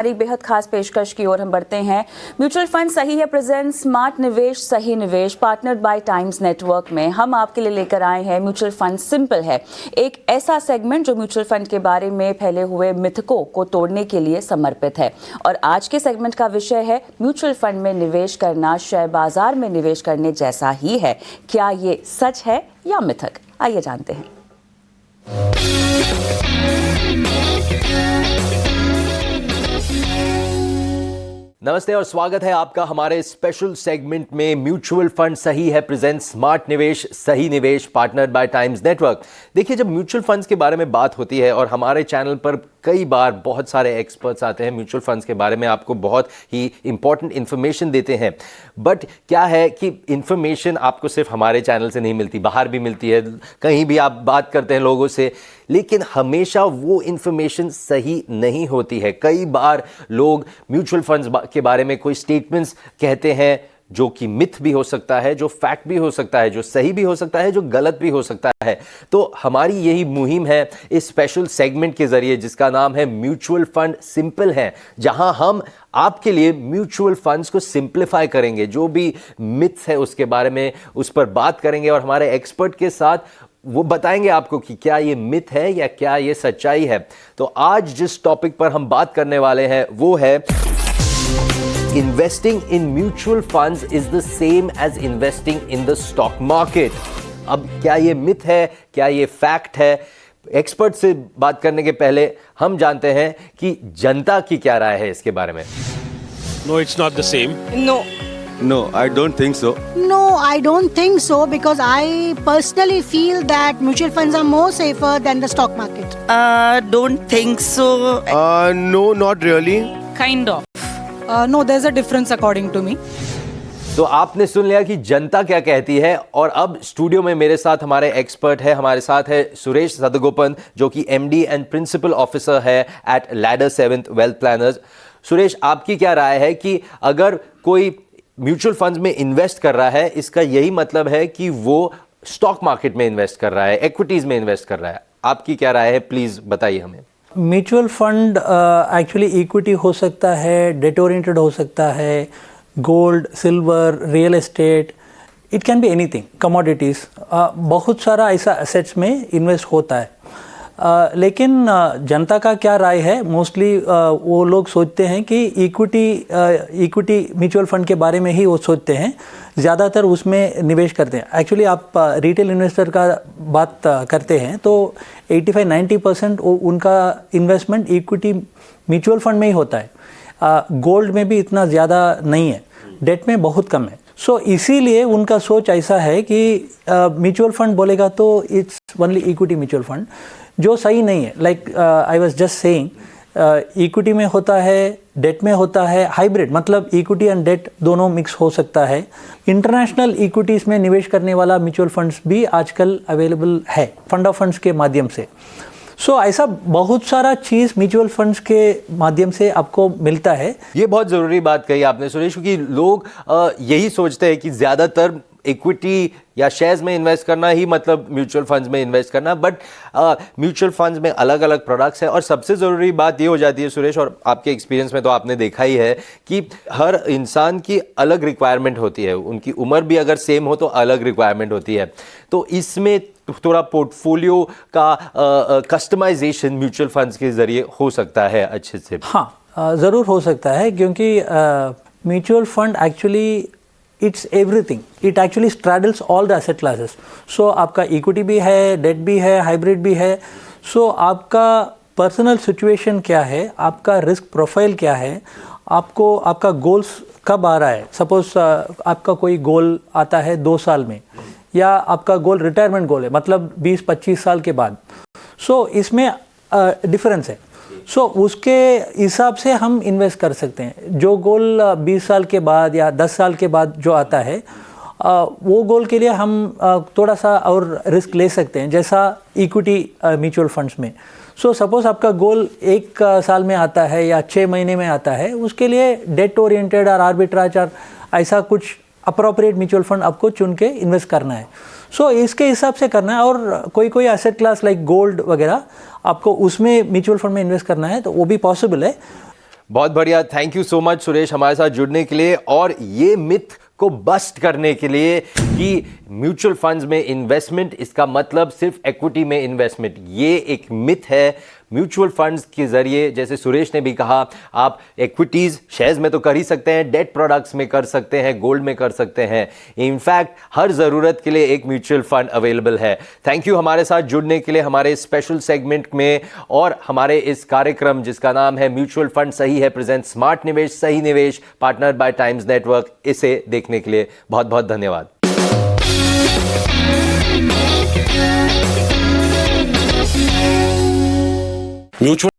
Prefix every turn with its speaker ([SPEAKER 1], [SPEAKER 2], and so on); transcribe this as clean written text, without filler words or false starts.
[SPEAKER 1] हमारी बेहद खास पेशकश की ओर हम बढ़ते हैं। म्यूचुअल फंड सही है प्रेजेंट स्मार्ट निवेश सही निवेश पार्टनर्ड बाय टाइम्स नेटवर्क में हम आपके लिए लेकर आए हैं म्यूचुअल फंड सिंपल है, एक ऐसा सेगमेंट जो म्यूचुअल फंड के बारे में फैले हुए मिथकों को तोड़ने के लिए समर्पित है। और आज के सेगमेंट का विषय है म्यूचुअल फंड में निवेश करना शेयर बाजार में निवेश करने जैसा ही है। क्या ये सच है या मिथक? आइए जानते हैं।
[SPEAKER 2] नमस्ते और स्वागत है आपका हमारे स्पेशल सेगमेंट में म्यूचुअल फंड सही है प्रेजेंट स्मार्ट निवेश सही निवेश पार्टनर्ड बाय टाइम्स नेटवर्क। देखिए, जब म्यूचुअल फंड्स के बारे में बात होती है और हमारे चैनल पर कई बार बहुत सारे एक्सपर्ट्स आते हैं म्यूचुअल फंड्स के बारे में आपको बहुत ही इंपॉर्टेंट इन्फॉर्मेशन देते हैं, बट क्या है कि इन्फॉर्मेशन आपको सिर्फ हमारे चैनल से नहीं मिलती, बाहर भी मिलती है, कहीं भी आप बात करते हैं लोगों से, लेकिन हमेशा वो इन्फॉर्मेशन सही नहीं होती है। कई बार लोग म्यूचुअल फंड्स के बारे में कोई स्टेटमेंट्स कहते हैं जो कि मिथ भी हो सकता है, जो फैक्ट भी हो सकता है, जो सही भी हो सकता है, जो गलत भी हो सकता है। तो हमारी यही मुहिम है इस स्पेशल सेगमेंट के जरिए जिसका नाम है म्यूचुअल फंड सिंपल है, जहां हम आपके लिए म्यूचुअल फंड्स को सिंप्लीफाई करेंगे, जो भी मिथ्स है उसके बारे में उस पर बात करेंगे और हमारे एक्सपर्ट के साथ वो बताएंगे आपको कि क्या ये मिथ है या क्या ये सच्चाई है। तो आज जिस टॉपिक पर हम बात करने वाले हैं वो है investing in mutual funds is the same as investing in the stock market. अब क्या ये मिथ है, क्या ये फैक्ट है? एक्सपर्ट से बात करने के पहले हम जानते हैं कि जनता की क्या राय है इसके बारे में।
[SPEAKER 3] No, it's not the same.
[SPEAKER 4] No, I don't think so.
[SPEAKER 5] No, I don't think so because I personally feel that mutual funds are more safer than the stock market.
[SPEAKER 6] Don't think so.
[SPEAKER 4] No, not really.
[SPEAKER 6] Kind of.
[SPEAKER 7] No, there's a difference according to me.
[SPEAKER 2] तो आपने सुन लिया कि जनता क्या कहती है। और अब studio में मेरे साथ हमारे एक्सपर्ट है, हमारे साथ है सुरेश सदगोपन जो कि एमडी एंड प्रिंसिपल ऑफिसर है at ladder 7th wealth planners. Suresh, आपकी क्या राय है कि अगर कोई म्यूचुअल फंड्स में इन्वेस्ट कर रहा है, इसका यही मतलब है कि वो स्टॉक मार्केट में इन्वेस्ट कर रहा है, इक्विटीज में इन्वेस्ट कर रहा है? आपकी क्या राय है, प्लीज बताइए हमें।
[SPEAKER 8] म्यूचुअल फंड एक्चुअली इक्विटी हो सकता है, डेट ओरिएंटेड हो सकता है, gold, silver, real estate, it can be anything, commodities, बहुत सारा ऐसा एसेट्स में इन्वेस्ट होता है। लेकिन जनता का क्या राय है? मोस्टली वो लोग सोचते हैं कि इक्विटी म्यूचुअल फंड के बारे में ही वो सोचते हैं, ज़्यादातर उसमें निवेश करते हैं। एक्चुअली आप रिटेल इन्वेस्टर का बात करते हैं तो 85-90% उनका इन्वेस्टमेंट इक्विटी म्यूचुअल फंड में ही होता है। गोल्ड में भी इतना ज़्यादा नहीं है, डेट में बहुत कम है। सो इसीलिए उनका सोच ऐसा है कि म्यूचुअल फंड बोलेगा तो it's only equity mutual fund, जो सही नहीं है। Like I was just saying, equity में होता है, डेट में होता है, हाइब्रिड मतलब इक्विटी एंड डेट दोनों मिक्स हो सकता है। इंटरनेशनल इक्विटीज़ में निवेश करने वाला म्यूचुअल फंड्स भी आजकल अवेलेबल है फंड ऑफ फंड्स के माध्यम से। सो ऐसा बहुत सारा चीज़ म्यूचुअल फंड्स के माध्यम से आपको मिलता है।
[SPEAKER 2] ये बहुत ज़रूरी बात कही आपने सुरेश, क्योंकि लोग यही सोचते हैं कि ज़्यादातर इक्विटी या शेयर्स में इन्वेस्ट करना ही मतलब म्यूचुअल फंड्स में इन्वेस्ट करना, बट म्यूचुअल फंड्स में अलग अलग प्रोडक्ट्स हैं। और सबसे ज़रूरी बात ये हो जाती है सुरेश, और आपके एक्सपीरियंस में तो आपने देखा ही है कि हर इंसान की अलग रिक्वायरमेंट होती है, उनकी उम्र भी अगर सेम हो तो अलग रिक्वायरमेंट होती है। तो इसमें थोड़ा पोर्टफोलियो का कस्टमाइजेशन म्यूचुअल फंड्स के ज़रिए हो सकता है अच्छे से।
[SPEAKER 8] हाँ, ज़रूर हो सकता है, क्योंकि mutual fund actually it's everything, it actually straddles all the asset classes. So आपका इक्विटी भी है, डेट भी है, हाइब्रिड भी है। सो आपका पर्सनल सिचुएशन क्या है, आपका रिस्क प्रोफाइल क्या है, आपको आपका गोल्स कब आ रहा है। सपोज आपका कोई गोल आता है 2 साल में, या आपका गोल रिटायरमेंट गोल है, मतलब 20-25 साल के बाद। सो इसमें डिफरेंस है। सो उसके हिसाब से हम इन्वेस्ट कर सकते हैं। जो गोल 20 साल के बाद या 10 साल के बाद जो आता है, वो गोल के लिए हम थोड़ा सा और रिस्क ले सकते हैं, जैसा इक्विटी म्यूचुअल फंड्स में। सो सपोज आपका गोल 1 साल में आता है या 6 महीने में आता है, उसके लिए डेट ओरिएंटेड और आर्बिट्राज और ऐसा कुछ अप्रोप्रिएट म्यूचुअल फंड आपको चुन के इन्वेस्ट करना है। सो इसके हिसाब से करना है। और कोई एसेट क्लास लाइक गोल्ड वगैरह आपको उसमें म्यूचुअल फंड में इन्वेस्ट करना है तो वो भी पॉसिबल है।
[SPEAKER 2] बहुत बढ़िया, thank you so much Suresh हमारे साथ जुड़ने के लिए और ये मिथ को बस्ट करने के लिए कि म्यूचुअल फंड्स में इन्वेस्टमेंट इसका मतलब सिर्फ इक्विटी में इन्वेस्टमेंट, ये एक मिथ है। म्यूचुअल फंड्स के जरिए जैसे सुरेश ने भी कहा आप इक्विटीज शेयर्स में तो कर ही सकते हैं, डेट प्रोडक्ट्स में कर सकते हैं, गोल्ड में कर सकते हैं, इनफैक्ट हर ज़रूरत के लिए एक म्यूचुअल फंड अवेलेबल है। थैंक यू हमारे साथ जुड़ने के लिए हमारे स्पेशल सेगमेंट में और हमारे इस कार्यक्रम जिसका नाम है म्यूचुअल फंड सही है प्रेजेंट स्मार्ट निवेश सही निवेश पार्टनर बाय टाइम्स नेटवर्क, इसे देखने के लिए बहुत बहुत धन्यवाद।
[SPEAKER 3] Mutual